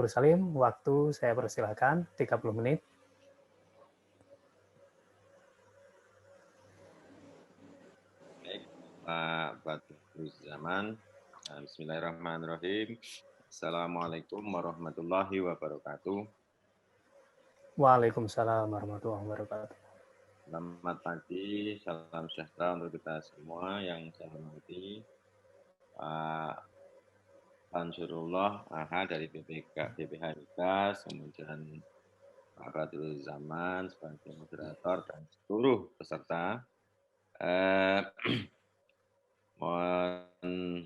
Guru Salim, waktu saya persilakan 30 menit. Baik, Pak Badruzzaman. Bismillahirrahmanirrahim. Assalamualaikum warahmatullahi wabarakatuh. Waalaikumsalam warahmatullahi wabarakatuh. Selamat pagi, salam sejahtera untuk kita semua yang saya hormati. Pak Ansurullah Aha dari BPH Migas, kemudian Pak Badruzzaman sebagai moderator dan seluruh peserta. Mohon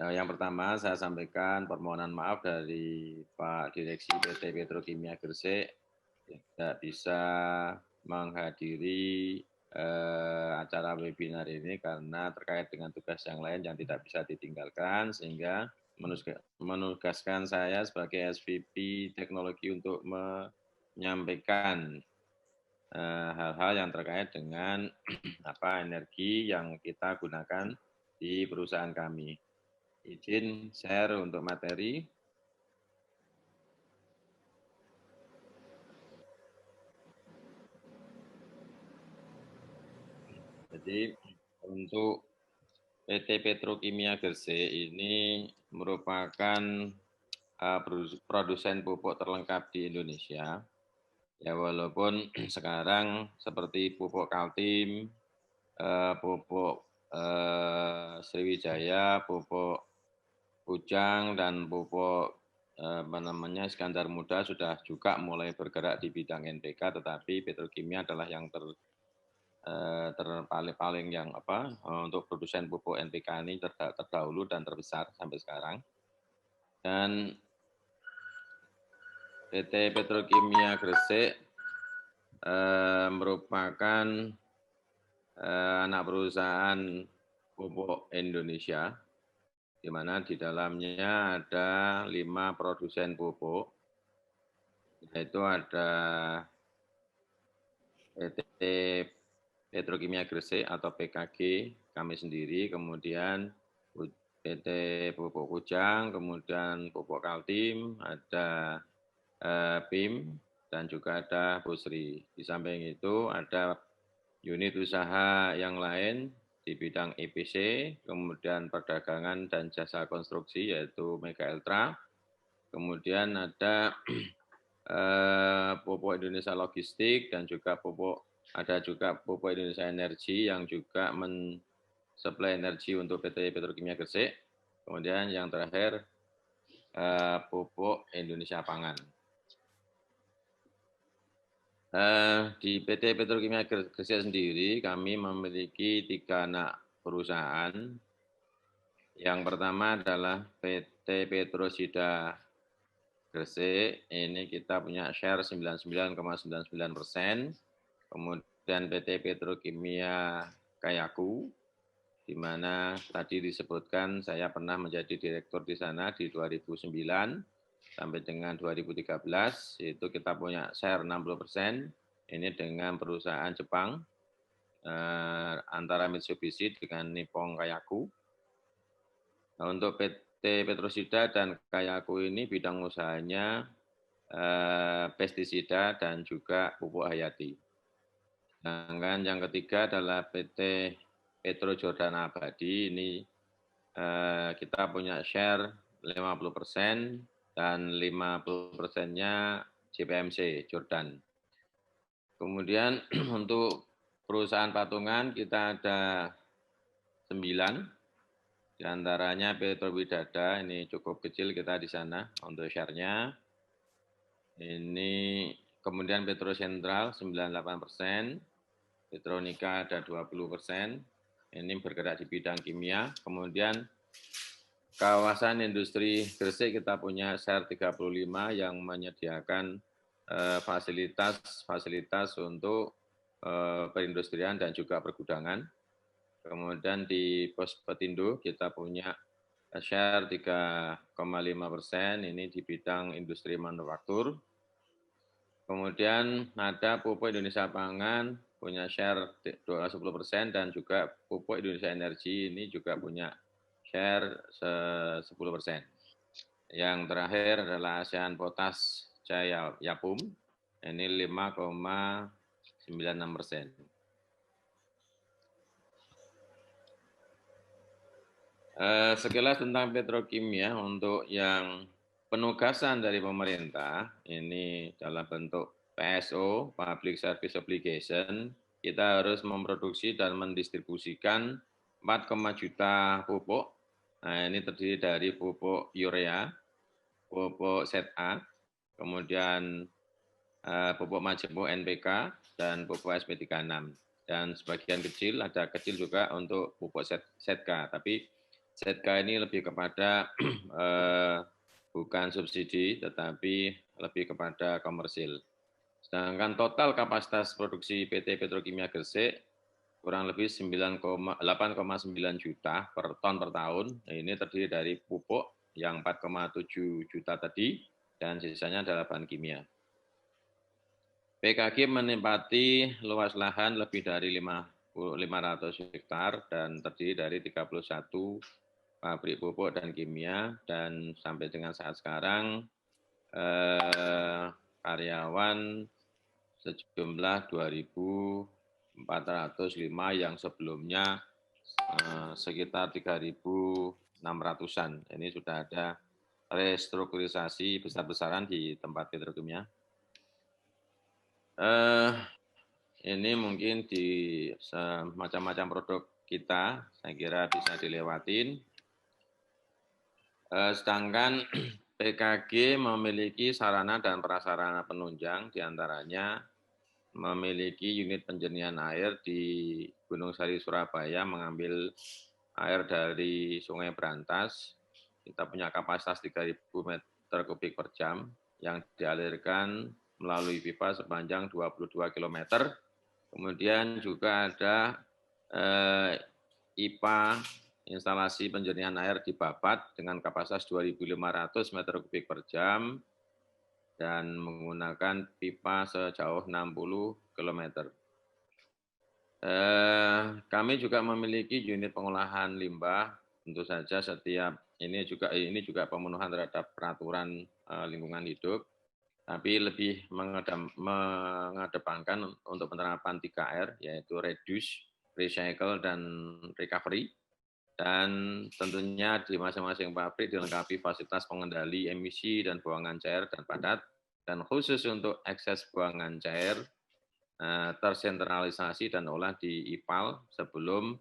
yang pertama saya sampaikan permohonan maaf dari Pak Direksi PT Petrokimia Gresik tidak bisa menghadiri acara webinar ini karena terkait dengan tugas yang lain yang tidak bisa ditinggalkan, sehingga menugaskan saya sebagai SVP Teknologi untuk menyampaikan hal-hal yang terkait dengan energi yang kita gunakan di perusahaan kami. Izin share untuk materi. Jadi untuk PT Petrokimia Gresik ini merupakan produsen pupuk terlengkap di Indonesia. Ya walaupun sekarang seperti pupuk Kaltim, pupuk Sriwijaya, pupuk Ujang dan pupuk Iskandar Muda sudah juga mulai bergerak di bidang NPK, tetapi petrokimia adalah yang terpaling yang untuk produsen pupuk NPK ini terdahulu dan terbesar sampai sekarang. Dan PT Petrokimia Gresik merupakan anak perusahaan pupuk Indonesia, di mana di dalamnya ada 5 produsen pupuk, yaitu ada PT Petrokimia Gresik atau PKG, kami sendiri, kemudian PT Pupuk Kujang, kemudian Pupuk Kaltim, ada PIM, dan juga ada Busri. Di samping itu ada unit usaha yang lain di bidang EPC, kemudian perdagangan dan jasa konstruksi yaitu Mega Ultra, kemudian ada Pupuk Indonesia Logistik dan juga ada juga Pupuk Indonesia Energi yang juga mensuplai energi untuk PT Petrokimia Gresik. Kemudian yang terakhir Pupuk Indonesia Pangan. Di PT Petrokimia Gresik sendiri kami memiliki 3 anak perusahaan. Yang pertama adalah PT Petrosida Gresik, ini kita punya share 99,99%. Kemudian PT Petrokimia Kayaku, di mana tadi disebutkan saya pernah menjadi direktur di sana di 2009 sampai dengan 2013, itu kita punya share 60%, ini dengan perusahaan Jepang, antara Mitsubishi dengan Nippon Kayaku. Nah, untuk PT Petrosida dan Kayaku ini bidang usahanya pestisida dan juga pupuk hayati. Sedangkan yang ketiga adalah PT Petro Jordana Abadi, ini kita punya share 50% dan 50%-nya JPMC Jordan. Kemudian untuk perusahaan patungan kita ada 9, di antaranya Petrowidada, ini cukup kecil kita di sana untuk share-nya. Ini kemudian Petro Sentral 98%, Petronika ada 20%, ini bergerak di bidang kimia. Kemudian kawasan industri Gresik kita punya share 35 yang menyediakan fasilitas untuk perindustrian dan juga pergudangan. Kemudian di Pos Petindo kita punya share 3,5%, ini di bidang industri manufaktur. Kemudian ada Pupuk Indonesia Pangan, punya share 10%, dan juga Pupuk Indonesia Energi ini juga punya share 10%. Yang terakhir adalah ASEAN Potas Jaya Yapum, ini 5,96%. Sekilas tentang petrokimia untuk yang penugasan dari pemerintah, ini dalam bentuk PSO, Public Service Obligation, kita harus memproduksi dan mendistribusikan 4, juta pupuk. Nah, ini terdiri dari pupuk urea, pupuk ZA, kemudian pupuk majemuk NPK, dan pupuk SP36. Dan sebagian kecil, ada kecil juga untuk pupuk ZK, tapi ZK ini lebih kepada bukan subsidi, tetapi lebih kepada komersil. Sedangkan total kapasitas produksi PT Petrokimia Gresik kurang lebih 8,9 juta per ton per tahun. Nah, ini terdiri dari pupuk yang 4,7 juta tadi, dan sisanya adalah bahan kimia. PKG menempati luas lahan lebih dari 500 hektar dan terdiri dari 31 pabrik pupuk dan kimia, dan sampai dengan saat sekarang karyawan sejumlah 2.405 yang sebelumnya sekitar 3.600-an. Ini sudah ada restrukturisasi besar-besaran di tempat petrokimia. Ini mungkin di macam-macam produk kita, saya kira bisa dilewatin. Sedangkan PKG memiliki sarana dan prasarana penunjang, diantaranya memiliki unit penjernihan air di Gunung Sari, Surabaya, mengambil air dari Sungai Brantas. Kita punya kapasitas 3.000 meter kubik per jam yang dialirkan melalui pipa sepanjang 22 km. Kemudian juga ada IPA, instalasi penjernihan air di Babat dengan kapasitas 2.500 meter kubik per jam dan menggunakan pipa sejauh 60 km. Kami juga memiliki unit pengolahan limbah. Tentu saja setiap ini juga pemenuhan terhadap peraturan lingkungan hidup, tapi lebih mengedepankan untuk penerapan 3R, yaitu reduce, recycle, dan recovery. Dan tentunya di masing-masing pabrik dilengkapi fasilitas pengendali emisi dan buangan cair dan padat, dan khusus untuk ekses buangan cair tersentralisasi dan olah di IPAL sebelum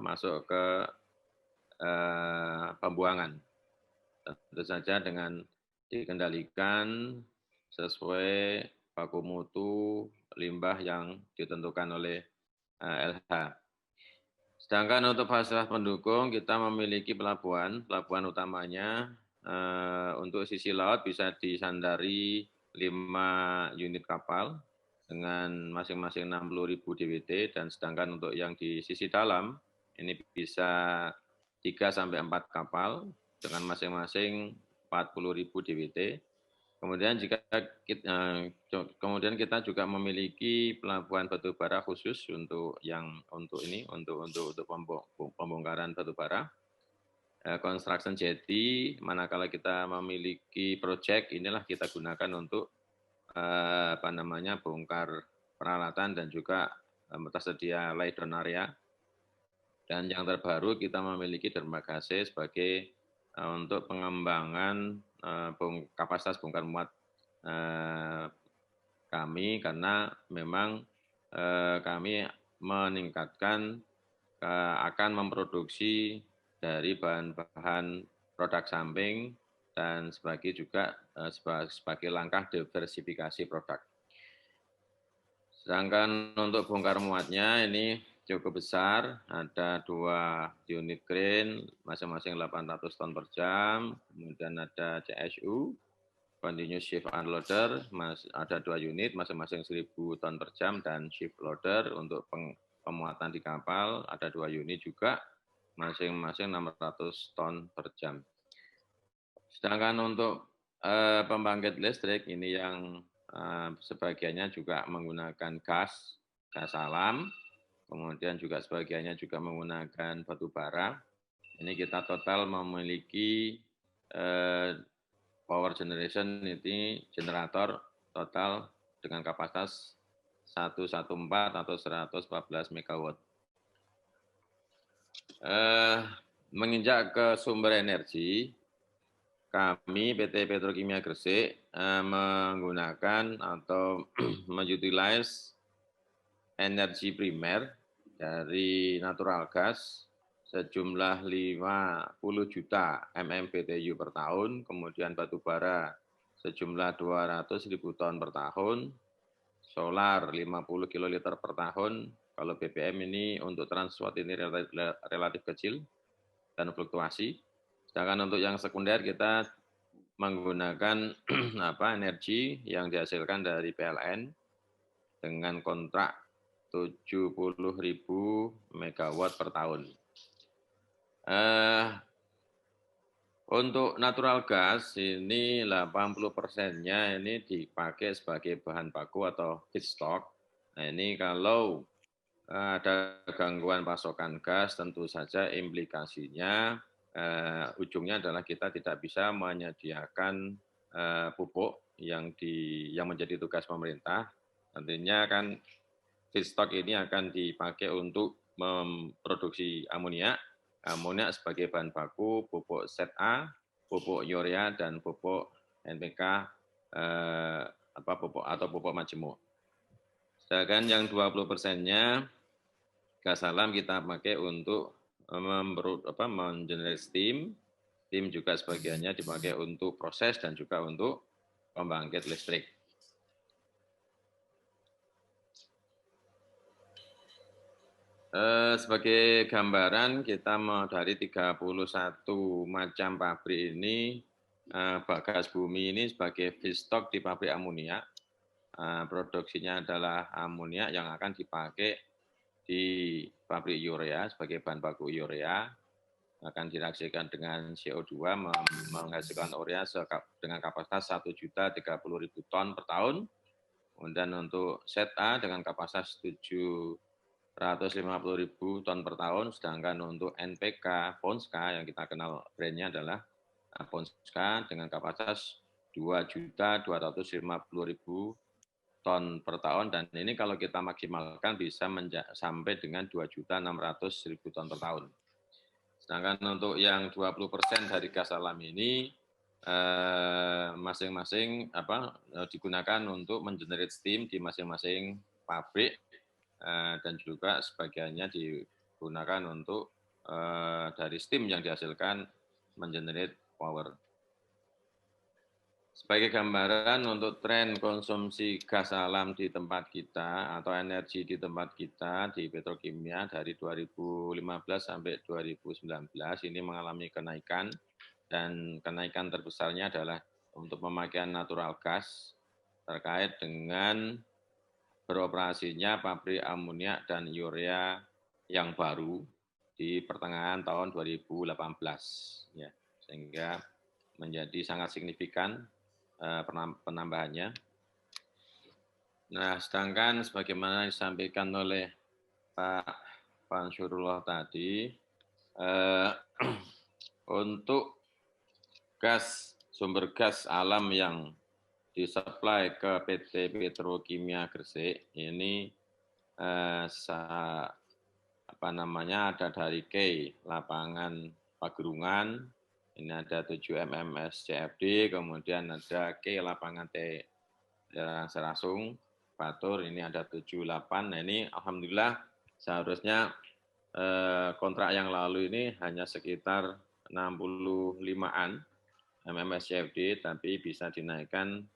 masuk ke pembuangan. Tentu saja dengan dikendalikan sesuai baku mutu limbah yang ditentukan oleh LH. Sedangkan untuk fasilitas pendukung, kita memiliki pelabuhan utamanya untuk sisi laut bisa disandari 5 unit kapal dengan masing-masing 60.000 DWT, dan sedangkan untuk yang di sisi dalam ini bisa 3-4 kapal dengan masing-masing 40.000 DWT. Kemudian kita juga memiliki pelabuhan batubara khusus untuk pembongkaran batubara, construction jetty. Manakala kita memiliki proyek, inilah kita gunakan untuk bongkar peralatan dan juga tersedia laydown area. Dan yang terbaru kita memiliki dermaga sebagai untuk pengembangan kapasitas bongkar muat kami, karena memang kami meningkatkan akan memproduksi dari bahan-bahan produk samping dan sebagai langkah diversifikasi produk. Sedangkan untuk bongkar muatnya ini cukup besar, ada 2 unit crane, masing-masing 800 ton per jam, kemudian ada CSU, continuous shift unloader, ada 2 unit, masing-masing 1.000 ton per jam, dan shift loader untuk pemuatan di kapal, ada 2 unit juga, masing-masing 600 ton per jam. Sedangkan untuk pembangkit listrik ini yang sebagiannya juga menggunakan gas alam, kemudian juga sebagiannya juga menggunakan batu bara. Ini kita total memiliki power generation ini generator total dengan kapasitas 114 atau 114 MW. Menginjak ke sumber energi, kami PT Petrokimia Gresik menggunakan atau mengutilize energi primer dari natural gas sejumlah 50 juta MMBTU per tahun, kemudian batu bara sejumlah 200.000 ton per tahun, solar 50 kiloliter per tahun. Kalau BBM ini untuk transport ini relatif kecil dan fluktuasi. Sedangkan untuk yang sekunder kita menggunakan energi yang dihasilkan dari PLN dengan kontrak 70.000 megawatt per tahun. Untuk natural gas ini 80%-nya ini dipakai sebagai bahan baku atau feedstock. Nah, ini kalau ada gangguan pasokan gas, tentu saja implikasinya ujungnya adalah kita tidak bisa menyediakan pupuk yang menjadi tugas pemerintah. Nantinya kan feedstock ini akan dipakai untuk memproduksi amoniak sebagai bahan baku, pupuk ZA, pupuk urea, dan pupuk NPK pupuk majemuk. Sedangkan yang 20%-nya gas alam kita pakai untuk mengenerate steam. Steam juga sebagiannya dipakai untuk proses dan juga untuk pembangkit listrik. Sebagai gambaran, kita mau dari 31 macam pabrik ini, bagas bumi ini sebagai feedstock di pabrik amoniak. Produksinya adalah amoniak yang akan dipakai di pabrik urea sebagai bahan baku urea, akan direaksikan dengan CO2 menghasilkan urea dengan kapasitas 1.030.000 ton per tahun. Kemudian untuk ZA dengan kapasitas 750.000 ton per tahun, sedangkan untuk NPK Ponska yang kita kenal brandnya adalah Ponska dengan kapasitas 2.250.000 ton per tahun, dan ini kalau kita maksimalkan bisa sampai dengan 2.600.000 ton per tahun. Sedangkan untuk yang 20% dari gas alam ini masing-masing digunakan untuk mengenerate steam di masing-masing pabrik, dan juga sebagiannya digunakan untuk dari steam yang dihasilkan mengenerate power. Sebagai gambaran untuk tren konsumsi gas alam di tempat kita atau energi di tempat kita di petrokimia dari 2015 sampai 2019 ini mengalami kenaikan, dan kenaikan terbesarnya adalah untuk pemakaian natural gas terkait dengan beroperasinya pabrik amoniak dan urea yang baru di pertengahan tahun 2018, ya, sehingga menjadi sangat signifikan penambahannya. Nah, sedangkan sebagaimana disampaikan oleh Pak Pansurullah tadi, untuk sumber gas alam yang disuplai ke PT Petrokimia Gresik ini ada dari K lapangan Pagerungan, ini ada 7 MMS CFD, kemudian ada K lapangan T Serasung Batur, ini ada 78. Nah, ini alhamdulillah seharusnya kontrak yang lalu ini hanya sekitar 65-an MMS CFD, tapi bisa dinaikkan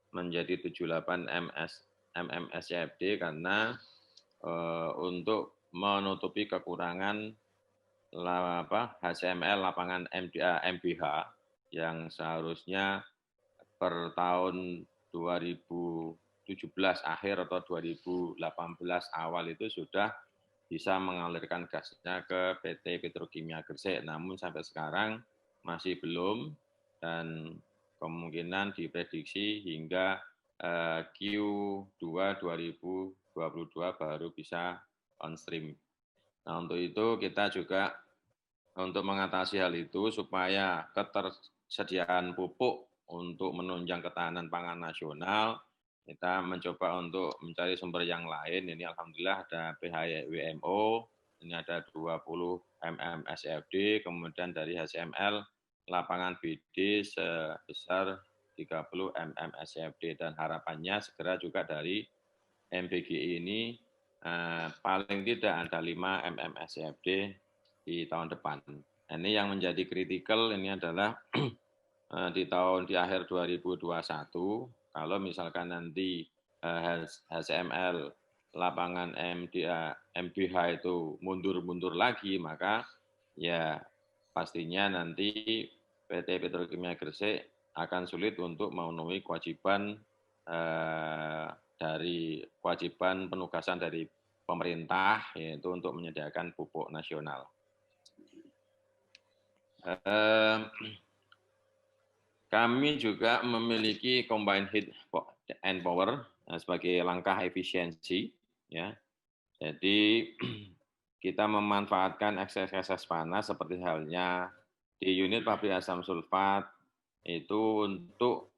menjadi 78 MMS CFD karena untuk menutupi kekurangan HCML lapangan MBH yang seharusnya per tahun 2017 akhir atau 2018 awal itu sudah bisa mengalirkan gasnya ke PT Petrokimia Gresik, namun sampai sekarang masih belum, dan kemungkinan diprediksi hingga Q2 2022 baru bisa on stream. Nah, untuk itu kita juga untuk mengatasi hal itu supaya ketersediaan pupuk untuk menunjang ketahanan pangan nasional, kita mencoba untuk mencari sumber yang lain. Ini alhamdulillah ada PHWMO, ini ada 20 MMSFD, kemudian dari HCML lapangan BD sebesar 30 MMSFD, dan harapannya segera juga dari MBGI ini paling tidak ada 5 MMSCFD di tahun depan. Ini yang menjadi kritikal ini adalah di akhir 2021, kalau misalkan nanti HCML lapangan MBH itu mundur-mundur lagi, maka ya pastinya nanti PT Petrokimia Gresik akan sulit untuk memenuhi kewajiban dari kewajiban penugasan dari pemerintah, yaitu untuk menyediakan pupuk nasional. Kami juga memiliki combined heat and power sebagai langkah efisiensi, ya. Jadi kita memanfaatkan ekses panas seperti halnya di unit pabrik asam sulfat itu untuk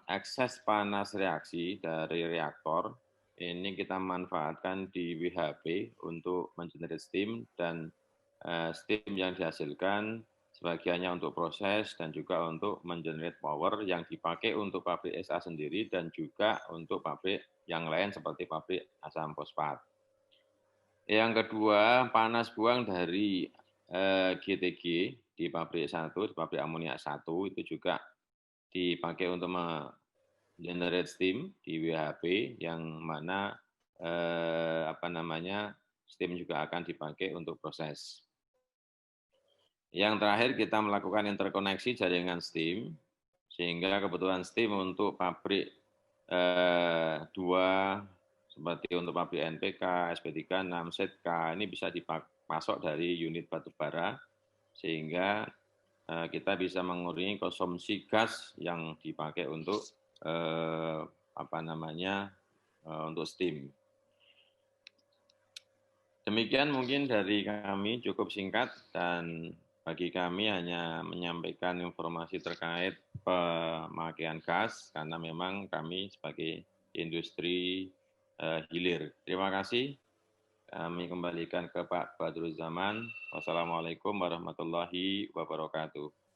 ekses panas reaksi dari reaktor ini kita manfaatkan di WHP untuk mengenerate steam, dan steam yang dihasilkan sebagiannya untuk proses dan juga untuk mengenerate power yang dipakai untuk pabrik SA sendiri dan juga untuk pabrik yang lain seperti pabrik asam fosfat. Yang kedua, panas buang dari GTG di pabrik 1, di pabrik amonia 1 itu juga dipakai untuk generate steam di WHP, yang mana steam juga akan dipakai untuk proses. Yang terakhir, kita melakukan interkoneksi jaringan steam, sehingga kebutuhan steam untuk pabrik 2 seperti untuk pabrik NPK, SP36, SETK ini bisa dipasok dari unit batubara, sehingga kita bisa mengurangi konsumsi gas yang dipakai untuk untuk steam. Demikian mungkin dari kami, cukup singkat, dan bagi kami hanya menyampaikan informasi terkait pemakaian gas karena memang kami sebagai industri hilir. Terima kasih. Kami kembalikan ke Pak Badruz Zaman. Wassalamualaikum warahmatullahi wabarakatuh.